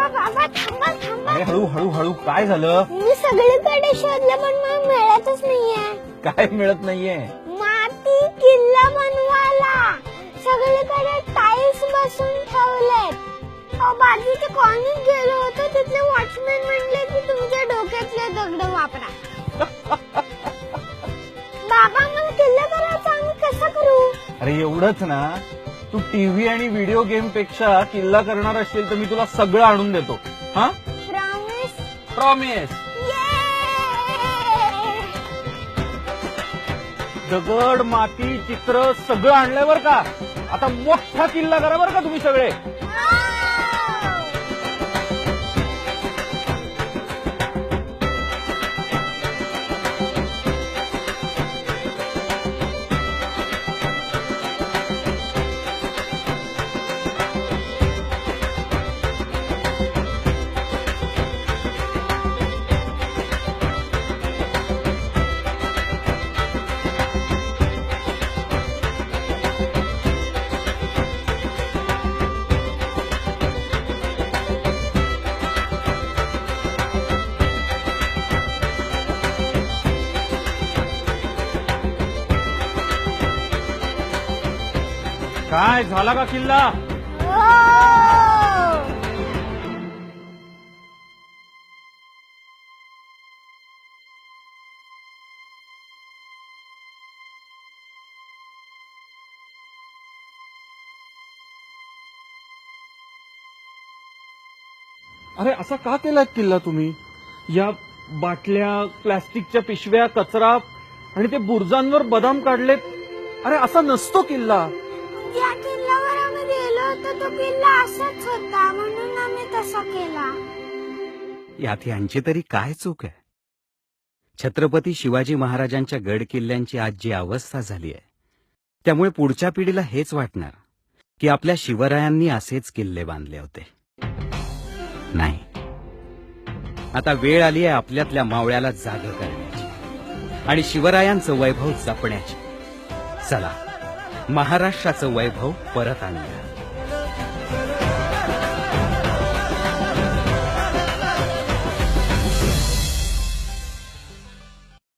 बाबा थांबा थांबा. अरे हळू हळू हळू, काय झालं? मी सगळीकडे शोधलं पण मला मिळतच नाहीये. काय मिळत नाहीये? माती किल्ला बनवायला सगळीकडे टाईल्स बसून ठेवलेत. बाजूच्या कॉलनीत गेलो होतो, तिथले वॉचमॅन म्हणले की तुमच्या डोक्यातले दगड वापरा. बाबा मला किल्ला करायचा, आम्ही कसं करू? अरे एवढंच ना, तू टीव्ही आणि व्हिडिओ गेम पेक्षा किल्ला करणार असेल तर मी तुला सगळं आणून देतो. हा, प्रॉमिस? प्रॉमिस. दगड, माती, चित्र सगळं आणलंय बर का. आता मोठा किल्ला करा बर का तुम्ही सगळे. काय झाला का किल्ला? अरे असा का केलाय किल्ला तुम्ही? या बाटल्या, प्लास्टिकच्या पिशव्या, कचरा आणि ते बुर्जांवर बदाम काढलेत. अरे असा नसतो किल्ला. ज्या किल्ल्यावर आम्ही गेलो होतो तो किल्ला असाच होता, म्हणून आम्ही तसा केला. यात यांची तरी काय चूक आहे? छत्रपती शिवाजी महाराजांच्या गड किल्ल्यांची आज जी अवस्था झाली आहे, त्यामुळे पुढच्या पिढीला हेच वाटणार की आपल्या शिवरायांनी असेच किल्ले बांधले होते. नाही, आता वेळ आली आहे आपल्यातल्या मावळ्याला जाग करण्याची आणि शिवरायांचं वैभव जपण्याची. चला, महाराष्ट्राचं वैभव परत आणूया.